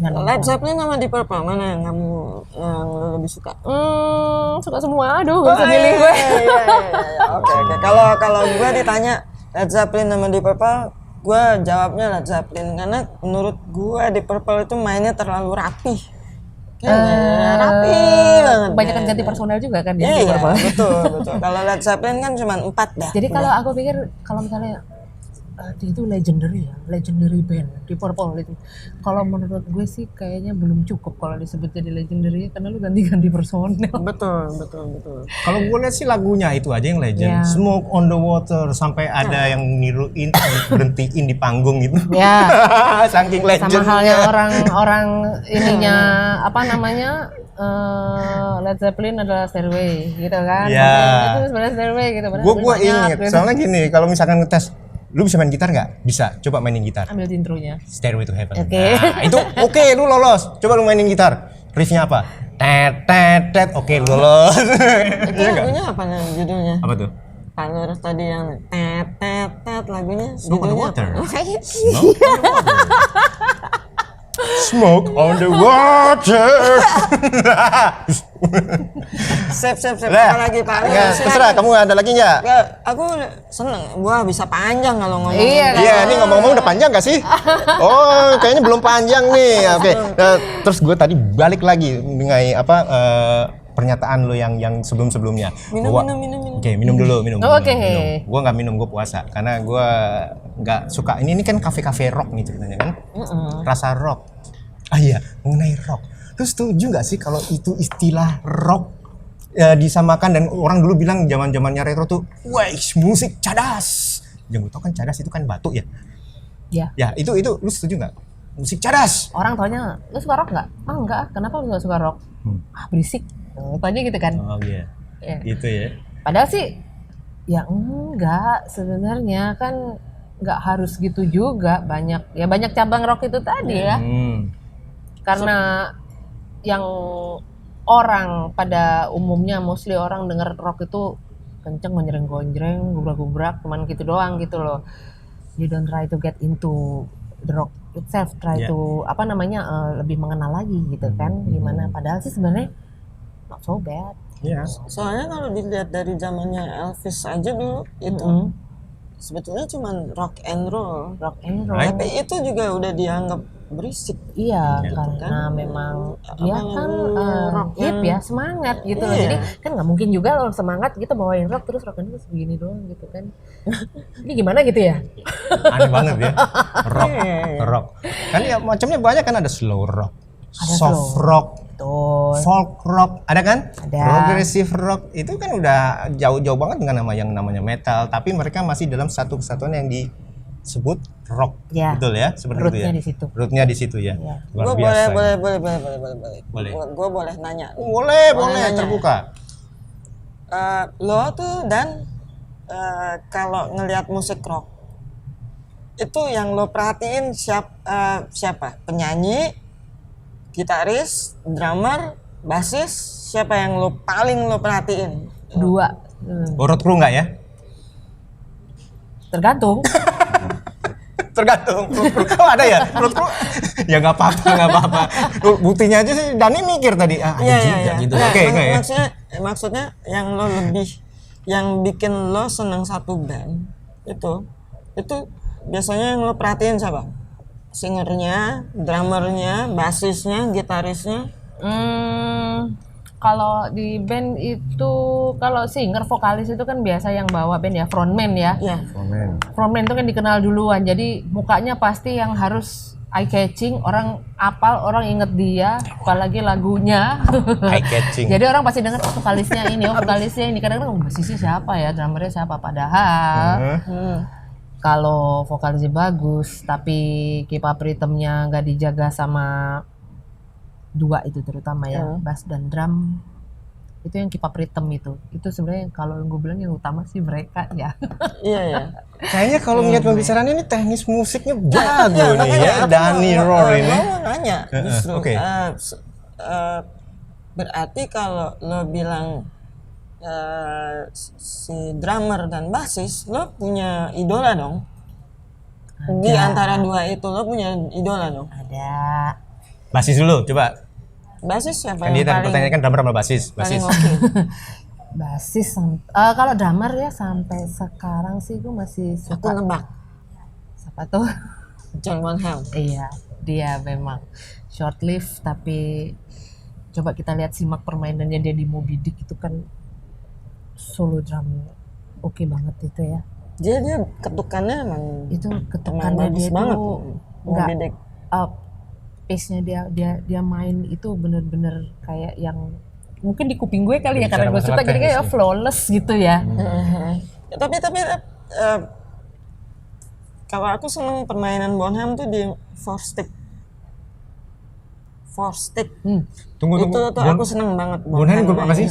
Enggak Led nonton. Zeppelin sama di Purple mana yang kamu yang lo lebih suka? Suka semua. Aduh, gak bisa milih gue. Oke. Kalau gue ditanya Led Zeppelin sama di Purple, gue jawabnya Led Zeppelin karena menurut gue di Purple itu mainnya terlalu rapi. Rapi banget. Kebanyakan ganti personel juga kan di Iya, Purple. betul. Kalau Led Zeppelin kan cuma 4 dah. Jadi kalau aku pikir kalau misalnya dia itu legendary band di Purple itu. Kalau menurut gue sih kayaknya belum cukup kalau disebut jadi legendary karena lu ganti-ganti personel. Betul. Kalau gue lihat sih lagunya itu aja yang legend. Ya. Smoke on the Water, sampai ada yang niruin berhentiin di panggung gitu. Ya. Saking legend. Sama halnya orang ininya apa namanya Led Zeppelin adalah Stairway gitu kan. Ya. Itu sebenarnya Stairway gitu. Gue banyak, inget. gitu. Soalnya gini, kalau misalkan ngetes, lu bisa main gitar nggak? Bisa. Coba mainin gitar. Ambil intronya. Stairway to Heaven. Oke. Nah, itu oke, lu lolos. Coba lu mainin gitar. Riffnya apa? Tet. Oke, lu lolos. Itu lagunya apa nih judulnya? Apa tuh? Pak Lurus tadi yang tet lagunya Smoke on the judulnya Water. apa? Smoke on the water. Sip. Lah, Apa lagi Pak? ya, Silakan. terserah, kamu ada lagi nggak? Ya, aku seneng. Wah, bisa panjang kalau ngomong. Iya, Iya, ini ngomong-ngomong udah panjang gak sih? Oh, kayaknya belum panjang nih. Oke. Nah, terus gue tadi balik lagi dengan pernyataan lo yang sebelum-sebelumnya. Minum. Oke, minum dulu, minum. Oke. Gue nggak minum, gue puasa karena gue nggak suka. Ini kan kafe-kafe rock nih ceritanya kan. Rasa rock. Ah iya, mengenai rock. Lu setuju nggak sih kalau itu istilah rock ya, disamakan dan orang dulu bilang zaman-zamannya retro tuh, wah musik cadas. Yang gue tau kan cadas itu kan batu ya. Ya. Ya itu lu setuju nggak? Musik cadas. Orang taunya, lu suka rock nggak? Ah enggak, kenapa lu nggak suka rock? Ah berisik. Itu aja gitu kan. Oh iya. Ya. Gitu ya. Padahal sih, ya enggak sebenarnya kan nggak harus gitu juga. Banyak cabang rock itu tadi ya. Karena yang orang pada umumnya, mostly orang denger rock itu kenceng, menjereng-gonjreng, gubrak-gubrak, cuman gitu doang gitu loh. You don't try to get into the rock itself, try to lebih mengenal lagi gitu kan, gimana. Padahal sih sebenarnya not so bad. Iya. Soalnya kalau dilihat dari zamannya Elvis aja dulu itu sebetulnya cuma rock and roll. Tapi itu juga udah dianggap berisik. Iya, karena memang dia kan hip ya, semangat gitu loh. Jadi kan nggak mungkin juga lo semangat kita bawain rock terus rock and roll segini doang gitu kan. Ini gimana gitu ya? Aneh banget ya. Rock. Kan ya macamnya banyak kan, ada slow rock, soft rock, folk rock, ada kan? Ada. Progressive rock itu kan udah jauh-jauh banget dengan yang namanya metal, tapi mereka masih dalam satu kesatuan yang disebut rock. Ya. Betul ya? Seperti itu ya. Rootnya di situ ya. Ya. Luar Gue biasa. boleh. Gue boleh nanya. Boleh, nanya. terbuka. Lo tuh dan kalau ngelihat musik rock itu yang lo perhatiin siapa? Penyanyi, gitaris, drummer, basis, siapa yang paling lo perhatiin? Dua. Road crew nggak ya? Tergantung. Tergantung. Road crew kalau ada ya? Road crew ya nggak apa-apa. Buktinya aja sih Dani mikir tadi. Ada juga gitu. Nah, Oke. Maksudnya yang lo yang bikin lo seneng satu band itu biasanya yang lo perhatiin siapa? Singernya, drummernya, basisnya, gitarisnya? Kalau di band itu, kalau singer, vokalis itu kan biasa yang bawa band ya, frontman ya. Iya. Frontman itu kan dikenal duluan, jadi mukanya pasti yang harus eye catching, orang apal, orang inget dia, apalagi lagunya. Eye catching. Jadi orang pasti denger vokalisnya ini, vokalisnya ini. Kadang-kadang basisnya siapa ya, drummernya siapa. Padahal kalau vokalisnya bagus, tapi keep-up rhythmnya nggak dijaga sama dua itu terutama ya, bass dan drum, itu yang keep up rhythm itu sebenarnya kalau gue bilang yang utama sih mereka ya. Iya. Kayaknya kalau melihat pembicaraan ini teknis musiknya jago nih ya, Dani Roar ini. Gue mau nanya justru, Oke. berarti kalau lo bilang si drummer dan basis, lo punya idola dong? Di antara dua itu lo punya idola dong? Ada. Basis dulu, coba. Basis siapa Kan dia yang paling pertanyakan drummer sama basis. oke? Basis, kalau drummer ya sampai sekarang sih gue masih Aku suka. nebak Siapa tuh? John Bonham. Iya, dia memang short lived, tapi coba kita lihat simak permainannya dia di Moby Dick itu kan solo drum oke banget itu ya. Dia ketukannya emang Itu ketukannya bagus dia banget. tuh Moby Dick. pace-nya dia main itu bener-bener kayak yang mungkin di kuping gue kali ya, karena gue suka jadi kayak flawless gitu ya. Tapi kalau aku seneng permainan Bonham tuh di four stick. Tunggu. Itu tuh aku seneng banget. Bonham grup apa sih?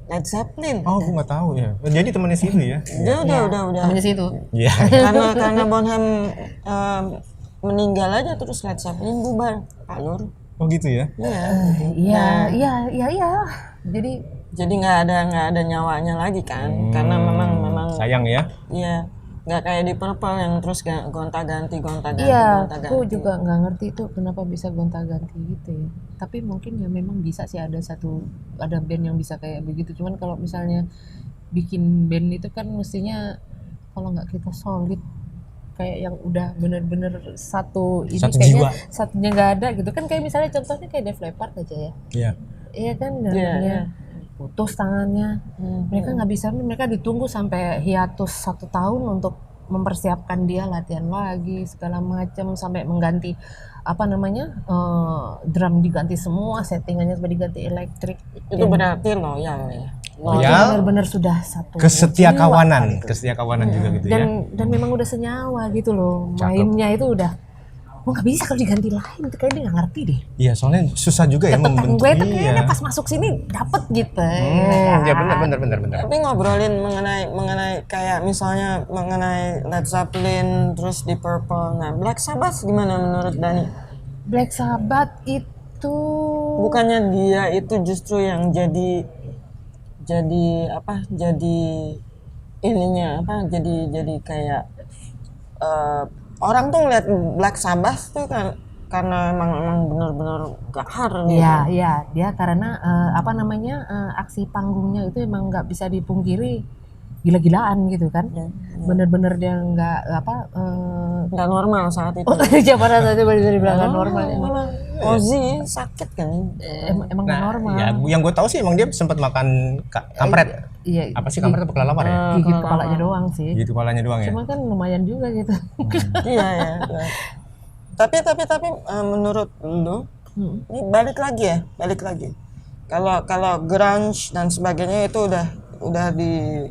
Led Zeppelin. Oh, gue nggak tahu ya. Jadi temannya situ ya. Dia udah. Namanya situ. Iya. Karena Bonham meninggal aja terus Led Zeppelin bubar, Pak Nur. Oh gitu ya. Iya. Jadi nggak ada nyawanya lagi kan, karena memang sayang ya. Iya, nggak kayak di Purple yang terus gonta-ganti. iya, aku juga nggak ngerti itu kenapa bisa gonta-ganti gitu ya. Tapi mungkin ya memang bisa sih ada band yang bisa kayak begitu. Cuman kalau misalnya bikin band itu kan mestinya kalau nggak kita solid kayak yang udah bener-bener satu kayaknya jiwa. satunya nggak ada gitu kan, kayak misalnya contohnya kayak Def Leppard aja ya. Iya kan, drummernya putus tangannya. Mereka nggak bisa, mereka ditunggu sampai hiatus 1 tahun untuk mempersiapkan dia latihan lagi segala macam sampai mengganti apa namanya drum diganti semua, settingannya sampai diganti elektrik. Itu berarti loyal ya. Loyal, Benar-benar sudah satu kesetia jiwa. kawanan juga gitu ya. Dan memang udah senyawa gitu loh. Mainnya itu udah nggak bisa kalau diganti lain tuh kayak dia nggak ngerti deh. Iya, soalnya susah juga ya Ketekan membentuk. gue tuh kayaknya pas masuk sini dapet gitu. Ya benar. Tapi ngobrolin mengenai kayak misalnya mengenai Led Zeppelin terus Deep Purple. Nah, Black Sabbath gimana menurut Dani? Black Sabbath itu Bukannya dia itu justru yang jadi apa? Jadi ininya apa? Jadi kayak orang tuh ngeliat Black Sabbath tuh kan karena emang benar-benar gahar gitu. Iya, dia karena apa namanya aksi panggungnya itu emang nggak bisa dipungkiri gila-gilaan gitu kan. Bener-bener dia nggak Nggak normal saat itu. Zaman saat itu bisa dibilang nggak normal. Ozzy sakit kan? Emang nggak normal. Ya, yang gue tahu sih emang dia sempat makan kampret. Iya. Apa sih kampret atau kelelawar ya? Gigit kepalanya doang sih. Gitu kepalanya doang ya. Cuma kan lumayan juga gitu. Iya ya. Tapi menurut lu ini balik lagi. Kalau grunge dan sebagainya itu udah di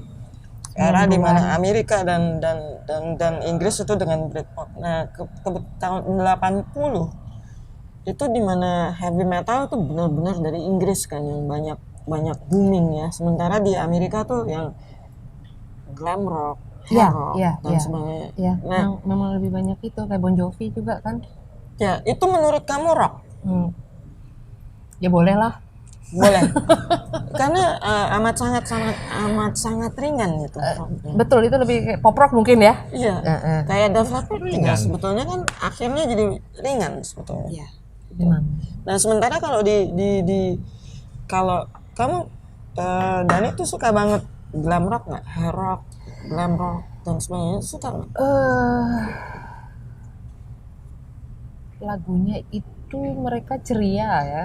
era di mana Amerika dan Inggris itu dengan Britpop. Nah, ke tahun 80 itu di mana heavy metal tuh benar-benar dari Inggris kan yang banyak booming ya. Sementara di Amerika tuh yang glam rock, hard rock dan sebagainya. Iya, Nah, memang lebih banyak itu kayak Bon Jovi juga kan. ya itu menurut kamu rock? Ya boleh lah. Boleh. Karena amat sangat ringan gitu. Betul, itu lebih kayak pop rock mungkin ya. Iya. Kayak Def Leppard juga sebetulnya kan akhirnya jadi ringan sebetulnya. Iya. Gimana? Nah, sementara kalau kalau kamu Dani tuh suka banget glam rock nggak? Hair rock, glam rock dan sebagainya, suka nggak? Lagunya itu mereka ceria ya.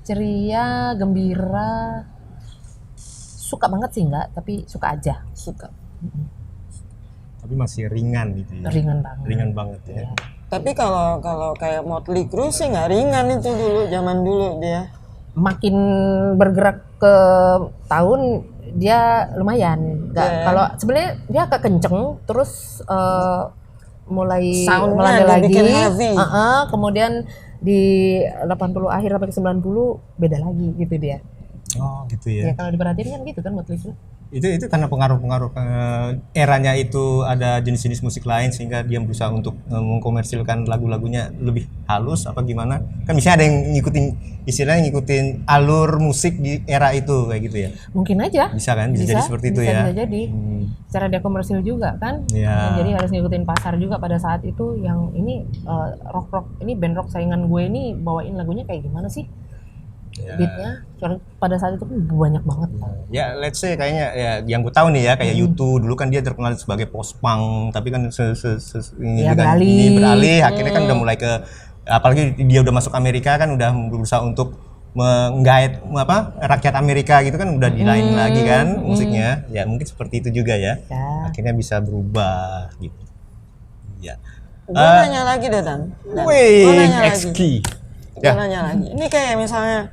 Ceria, gembira. Suka banget sih enggak, tapi suka aja. Suka. Tapi masih ringan gitu ya. Ringan banget. Ya. Tapi kalau kayak Motley Crue sih nggak ringan itu dulu, zaman dulu dia. Makin bergerak ke tahun dia lumayan. Kalau sebenarnya dia agak kenceng, terus mulai Soundnya melandai lagi. dibikin heavy. Kemudian di 80 akhir sampai ke 90 beda lagi gitu dia. Oh gitu ya. Ya kalau diperhatiin kan gitu kan Motley Crue. Itu karena pengaruh eranya itu ada jenis-jenis musik lain sehingga dia berusaha untuk mengkomersilkan lagu-lagunya lebih halus apa gimana? Kan misalnya ada yang ngikutin alur musik di era itu kayak gitu ya. Mungkin aja. Bisa kan? Bisa jadi seperti itu ya. Bisa jadi. Secara dia komersil juga kan. Ya. Jadi harus ngikutin pasar juga pada saat itu yang ini rock ini band rock saingan gue ini bawain lagunya kayak gimana sih? Ya. Beatnya pada saat itu kan banyak banget. Ya let's say kayaknya ya yang gue tahu nih ya kayak U2 dulu kan dia terkenal sebagai post punk tapi kan ini beralih akhirnya kan udah mulai ke apalagi dia udah masuk Amerika kan udah berusaha untuk menggait rakyat Amerika gitu kan udah di lain lagi kan musiknya ya mungkin seperti itu juga ya. Akhirnya bisa berubah gitu ya. Gue nanya lagi deh Dan. Wih, X-Key. Gue nanya lagi. Ini kayak misalnya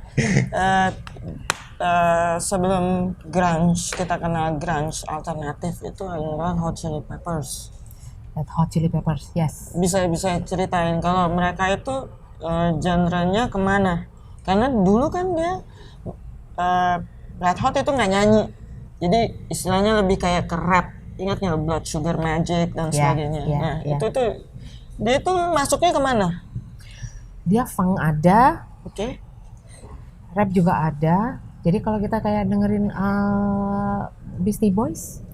sebelum grunge, kita kenal grunge alternatif itu adalah Hot Chili Peppers. Hot Chili Peppers, yes. Bisa ceritain kalau mereka itu genre-nya kemana? Karena dulu kan dia Red Hot itu nggak nyanyi, jadi istilahnya lebih kayak ke rap. Ingat nggak Blood Sugar Magic dan sebagainya. Itu tuh dia tuh masuknya kemana? Dia funk ada, rap juga ada. Jadi kalau kita kayak dengerin Beastie Boys,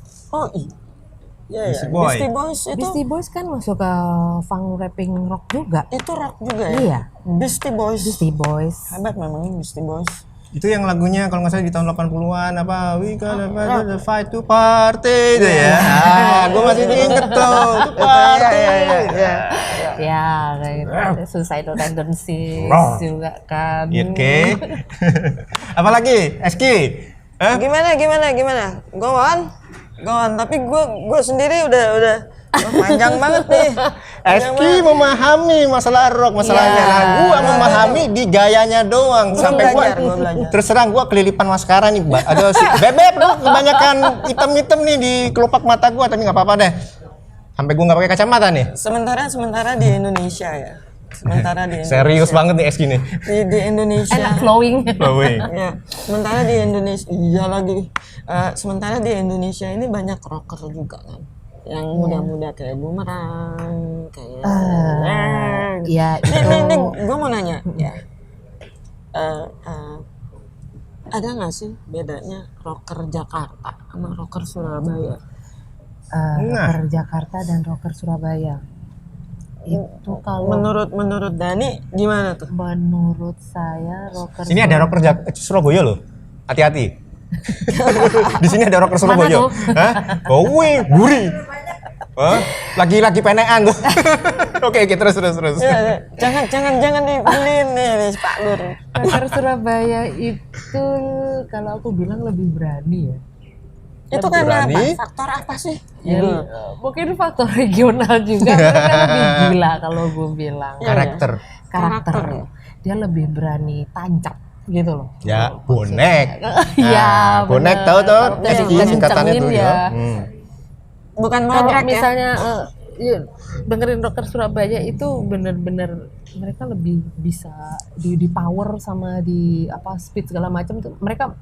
Beastie Boys kan masuk ke funk rapping rock juga. Itu rock juga ya? Iya. Beastie Boys. Hebat memang Beastie Boys. Itu yang lagunya kalau nggak salah di tahun 80-an apa We Gonna Fight to Party itu ya. Gue masih inget tuh itu party. Ya, kayak gitu. Suicidal Tendencies juga kan. Oke. Apalagi Eski? Gimana? Go on. Tapi gue sendiri udah panjang banget nih. Eski memahami masalah rock masalahnya. Iya. Nah, gua memahami di gayanya doang. Sampai gua belajar. terserang gua kelilipan maskara nih, Mbak. Ada si bebek lu kebanyakan hitam-hitam nih di kelopak mata gua, tapi nggak apa-apa deh. Sampai gua nggak pakai kacamata nih. Sementara di Indonesia ya. Serius banget nih Eski nih. Di Indonesia. Enak flowing. Ya, sementara di Indonesia iya lagi. Sementara di Indonesia ini banyak rocker juga kan. Yang muda-muda kayak Bumerang, kayak Ya ini itu. gue mau nanya ya. Ada nggak sih bedanya rocker Jakarta sama rocker Surabaya? Rocker Jakarta dan rocker Surabaya. Itu kalau Menurut Dani gimana tuh? menurut saya rocker Sini ada rocker Surabaya loh. Hati-hati. Di sini ada rocker Surabaya. tuh? Hah? Kowe guri. Hah? Lagi-lagi penean tuh. Oke, terus. Ya, jangan dibeliin nih Pak Nur. rocker Surabaya itu kalau aku bilang lebih berani ya. Itu karena berani. apa? Faktor apa sih? Ya, mungkin faktor regional juga. Mereka lebih gila kalau gue bilang. Karakter. Karakter. Dia lebih berani tancap gitu loh. Ya, bonek. Iya, bonek bener. tahu tuh. Udah Eski dikencengin singkatannya tuh ya. ya. Bukan Kalau modrak ya? misalnya dengerin rocker Surabaya itu bener-bener mereka lebih bisa di power sama di apa speed segala macam tuh mereka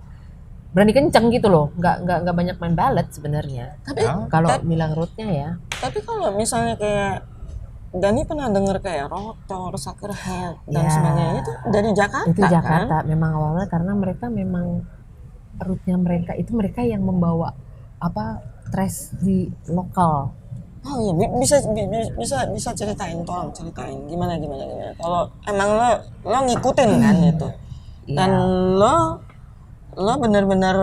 berani kenceng gitu loh, nggak banyak main ballad sebenarnya. Tapi Kalau bilang rootnya ya, Tapi kalau misalnya kayak Dani pernah denger kayak Rotor, Suckerhead dan Ya. sebagainya itu dari Jakarta itu Jakarta kan? memang awalnya karena mereka memang rootnya mereka itu mereka yang membawa apa thrash di lokal. Oh iya, bisa ceritain, tolong ceritain gimana. Kalau emang lo ngikutin kan itu, dan lo benar-benar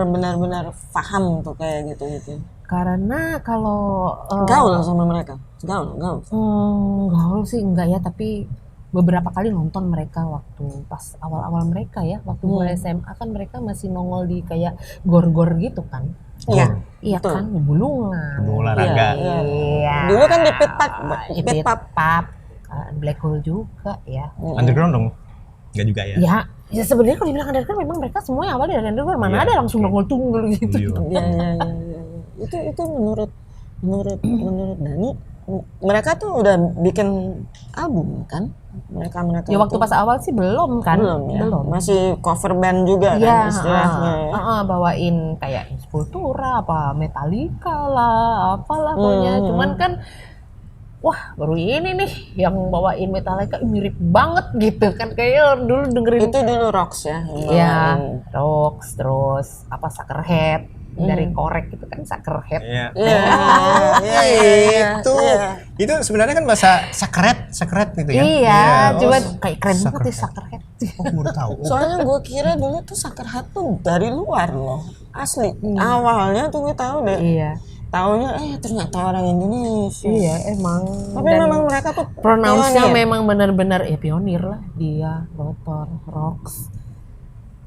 paham tuh kayak gitu. Karena kalau Gaul sama mereka, gaul. gaul sih enggak ya, tapi beberapa kali nonton mereka waktu pas awal-awal mereka ya, waktu mulai SMA kan mereka masih nongol di kayak gor-gor gitu kan. Iya, Iya betul. kan, Bulungan. Gedung olahraga. Iya. Dulu kan di Pit Pub. Pub, Black Hole juga ya. Underground dong. Enggak juga ya. Ya sebenarnya kalau dibilang underground memang mereka semua awalnya dari underground, mana ada langsung nongol tunggul gitu. Iya. Itu menurut Dani, mereka tuh udah bikin album kan? Mereka Ya waktu pas awal sih belum kan? belum. Masih cover band juga Iya, kan istilahnya. bawain kayak Sepultura, apa Metallica lah, apalah pokoknya. Cuman kan, wah baru ini nih yang bawain Metallica mirip banget gitu kan. Kayaknya dulu dengerin. Itu dulu Rocks ya. Iya, Rocks, terus apa Suckerhead dari Korek gitu kan Suckerhead. Iya. Iya. Itu sebenarnya kan bahasa sakret gitu ya. Iya, Oh, cuman kayak keren banget ya Suckerhead. Oh, baru tahu. Soalnya gue kira dulu tuh Suckerhead tuh dari luar loh, asli. Awalnya tuh gue tahu deh. Iya. Taunya ternyata orang Indonesia. Iya, emang. Tapi Dan memang mereka tuh pronounce-nya pionir. memang benar-benar ya pionir lah dia, Rotor, Rocks.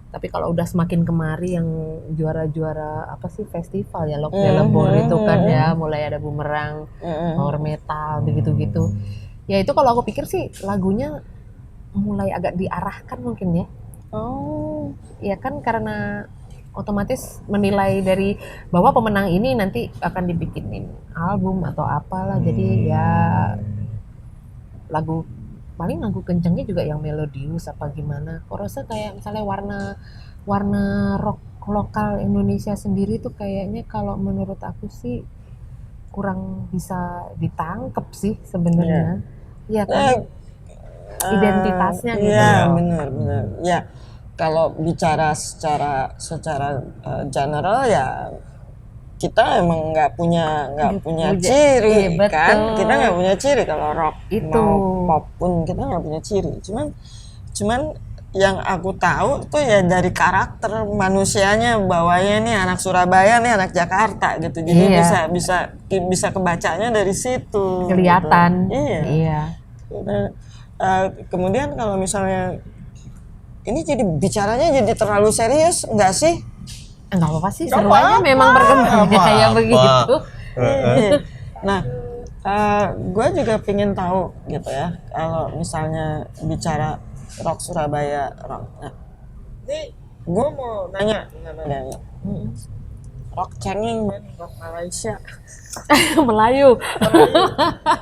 Tapi kalau udah semakin kemari yang juara-juara apa sih festival ya Lockdown itu kan ya, mulai ada Bumerang, Power Metal begitu-gitu. Ya itu kalau aku pikir sih lagunya mulai agak diarahkan mungkin ya. Oh. Ya kan karena otomatis menilai dari bahwa pemenang ini nanti akan dibikinin album atau apalah. Jadi ya paling lagu kencengnya juga yang melodius apa gimana. Kok rasa kayak misalnya warna rock lokal Indonesia sendiri tuh kayaknya kalau menurut aku sih kurang bisa ditangkep sih sebenarnya. Iya kan? Identitasnya gitu. Iya, benar. Ya, kalau bicara secara general ya kita emang nggak punya ciri Iya, kan, betul. kita nggak punya ciri kalau rock Itu. mau pop pun kita nggak punya ciri. Cuman yang aku tahu tuh ya dari karakter manusianya, bawahnya nih anak Surabaya nih anak Jakarta gitu, jadi Iya. bisa kebacanya dari situ. Kelihatan. Gitu. Iya. Nah, kemudian kalau misalnya ini jadi bicaranya jadi terlalu serius nggak sih? Enggak apa-apa sih, seru aja memang berkembangnya kayak begitu. Nah, gue juga pengen tahu gitu ya, kalau misalnya bicara rock Surabaya rock. Nah, ini gue mau nanya sama Dani. Rock cengeng dan rock Malaysia. Melayu.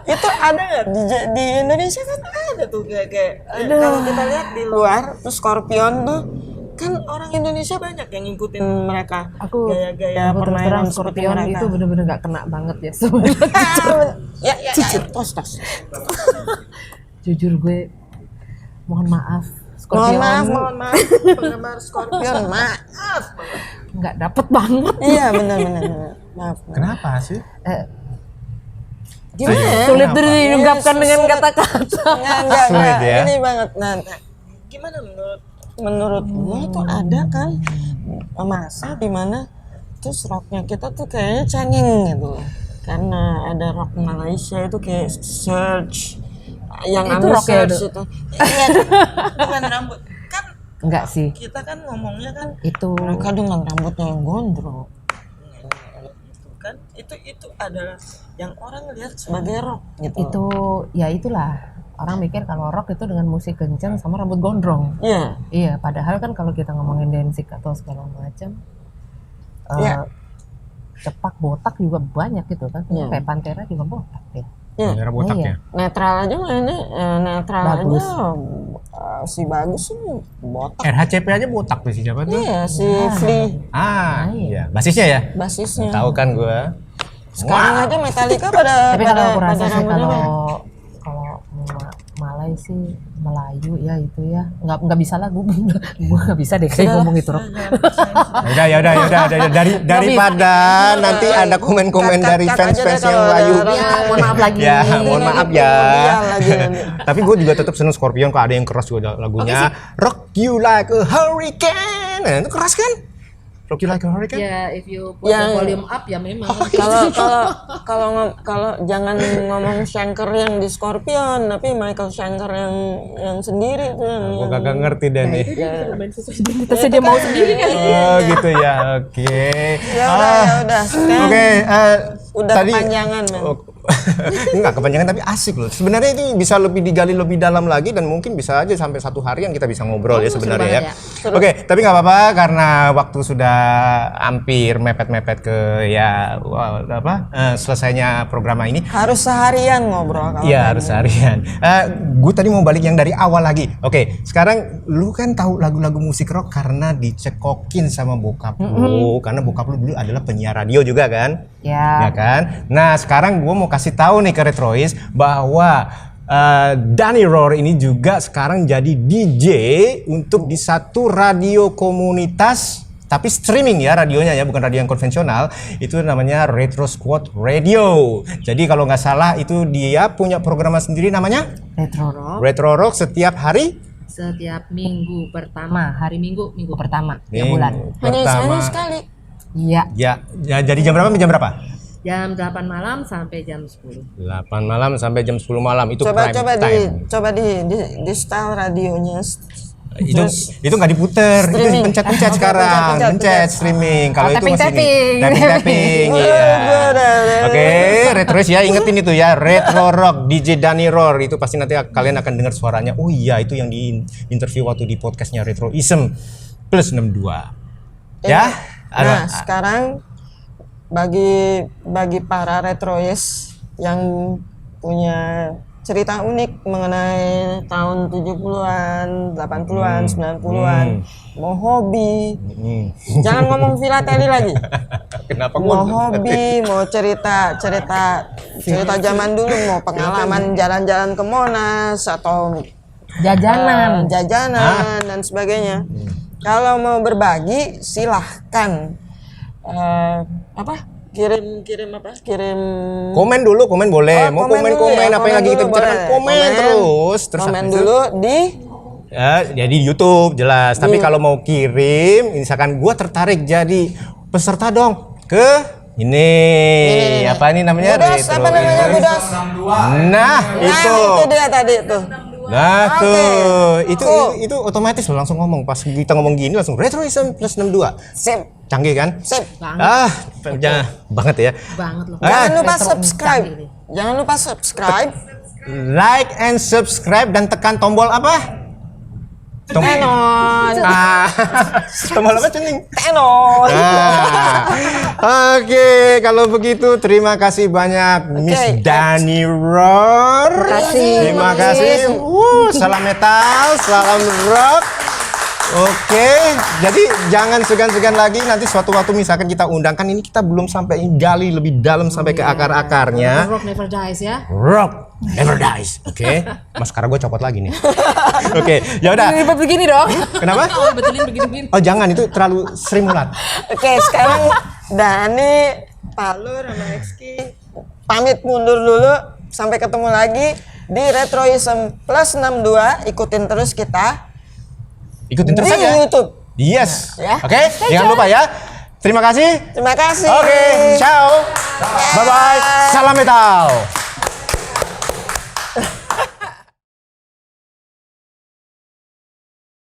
Itu ada nggak di Indonesia kan ada tuh kayak kalau kita lihat di luar tuh Scorpion tuh kan orang Indonesia banyak yang ngikutin mereka. Aku gaya-gaya terus permainan terang seperti Scorpion mereka. itu bener-bener gak kena banget ya sebenarnya. ya tos. Jujur gue mohon maaf Mohon Scorpion maaf penggemar Scorpion, maaf. nggak dapet banget. Iya benar. Maaf. Kenapa sih? Gimana ya? Sulit diungkapkan dengan Sulit. kata-kata. Enggak, Sulit ya? ini banget. Nah, gimana menurut gue tuh ada kan masa dimana terus rocknya kita tuh kayaknya cengeng gitu loh. Karena ada rock Malaysia itu kayak Search yang Itu ambil rock ya, Search itu. Iya, bukan rambut kan Enggak sih. kita kan ngomongnya kan Itu mereka dengan rambutnya yang gondrong. Kan itu adalah yang orang lihat sebagai rock gitu. itu ya itulah. Orang mikir kalau rock itu dengan musik kencang sama rambut gondrong. Iya. Iya, padahal kan kalau kita ngomongin Danzig atau segala macam, Iya. cepak botak juga banyak gitu kan. Iya. Kayak Pantera juga botak ya. Iya. Merah botak Iya. ya. Netral aja mainnya, netral Bagus. aja si bagus sih botak. RHCP aja botak tuh si siapa tuh? Iya si Flea Iya. Basisnya ya? basisnya. Tahu kan gua. Sekarang aja Metallica pada Tapi kalau aku rasa sih rambutnya kalau Malay sih Melayu ya itu ya nggak bisa lah gue nggak bisa deh kayak ngomong itu rock. Ya udah daripada nanti ada komen-komen dari cut aja fans-fans deh yang kalau Melayu. ada Ya mohon maaf lagi. Ya, mohon maaf ya. Iya, lagi. Tapi gue juga tetap seneng Scorpion kalau ada yang keras juga lagunya. Rock You Like a Hurricane. Nah, itu keras kan? Rock You Like a Hurricane. Ya if you put Yang- the volume up ya memang. Kalau jangan ngomong Schenker yang di Scorpion, tapi Michael Schenker yang sendiri tuh yang Gue kagak ngerti dan nih. Kita dia mau sendiri kan. Oh gitu ya, oke. ya udah sekarang Oke, udah tadi kepanjangan, men. enggak kepanjangan tapi asik loh. Sebenarnya ini bisa lebih digali lebih dalam lagi dan mungkin bisa aja sampai satu hari yang kita bisa ngobrol ya sebenarnya ya. banget Oke, tapi nggak apa-apa karena waktu sudah hampir mepet-mepet ke ya selesainya program ini. Harus seharian ngobrol kalau Iya harus harian. Gue tadi mau balik yang dari awal lagi. Oke, sekarang lu kan tahu lagu-lagu musik rock karena dicekokin sama bokap lu, karena bokap lu dulu adalah penyiar radio juga kan, ya Ya. kan. Nah sekarang gue mau kasih tahu nih ke Retrois bahwa Danny Roar ini juga sekarang jadi DJ untuk di satu radio komunitas. Tapi streaming ya radionya ya, bukan radio yang konvensional. Itu namanya Retro Squad Radio. Jadi kalau nggak salah itu dia punya program sendiri namanya Retro Rock Retro Rock setiap hari setiap minggu pertama, hari Minggu pertama ya Minggu bulan. pertama. hanya sekali. Iya. Ya, jadi jam berapa sampai jam berapa? Jam 8 malam sampai jam 10. 8 malam sampai jam 10 malam itu Coba prime time. di style radionya. Itu nggak diputer, itu Streaming. pencet-pencet sekarang, pencet streaming. Kalau itu masih tapping, iya. Oke, Retrois ya ingetin itu ya, Retro Rock DJ Danny Roar itu pasti nanti kalian akan dengar suaranya. Oh iya, itu yang di interview waktu di podcastnya Retroism plus 62. Ya, Nah, sekarang bagi para retrois yang punya cerita unik mengenai tahun 70-an, 80-an, 90-an, mau hobi. Jangan ngomong filateli lagi. Kenapa Mau gua? hobi, mau cerita zaman dulu, mau pengalaman jalan-jalan ke Monas atau Jajanan. jajanan dan sebagainya. Kalau mau berbagi silahkan. Kirim Komen dulu, komen boleh. Mau komen dulu komen ya, apa yang lagi komen kita dulu, bicarakan, boleh. komen terus komen habis itu- dulu di Ya, jadi YouTube jelas. Tapi kalau mau kirim, misalkan gua tertarik jadi peserta dong ke ini apa ini namanya? Budas, apa namanya Budas? Nah, itu. Nah, itu dia tadi tuh. Nah Oke. tuh, itu otomatis lo langsung ngomong pas kita ngomong gini langsung Retroism plus 62. Sip. Canggih kan? Sip. Jangan banget ya. Banget loh. Jangan lupa Retro subscribe. canggih. Jangan lupa subscribe. Like and subscribe dan tekan tombol apa? Tenon. Tombol apa Cening? Tenon. Oke, kalau begitu terima kasih banyak Miss Dani Roar. Terima kasih. Salam metal, salam rock. Oke, jadi jangan segan-segan lagi nanti suatu waktu misalkan kita undangkan ini kita belum sampai gali lebih dalam sampai ke akar-akarnya. Rock never dies ya. Rock never dies. Oke. Mas sekarang gue copot lagi nih. Oke, ya udah. Ribet begini dong. Kenapa? Oh, betulin begini-begini. Oh, jangan itu terlalu Sri Mulat. Oke, sekarang Dani, Palur, sama Exki pamit mundur dulu. Sampai ketemu lagi di Retroism plus 62. Ikutin terus kita Ikutin terus di aja. YouTube. Yes. Ya. Oke, jangan lupa ya. Terima kasih. Terima kasih. Oke, ciao. Bye bye. Salam metal.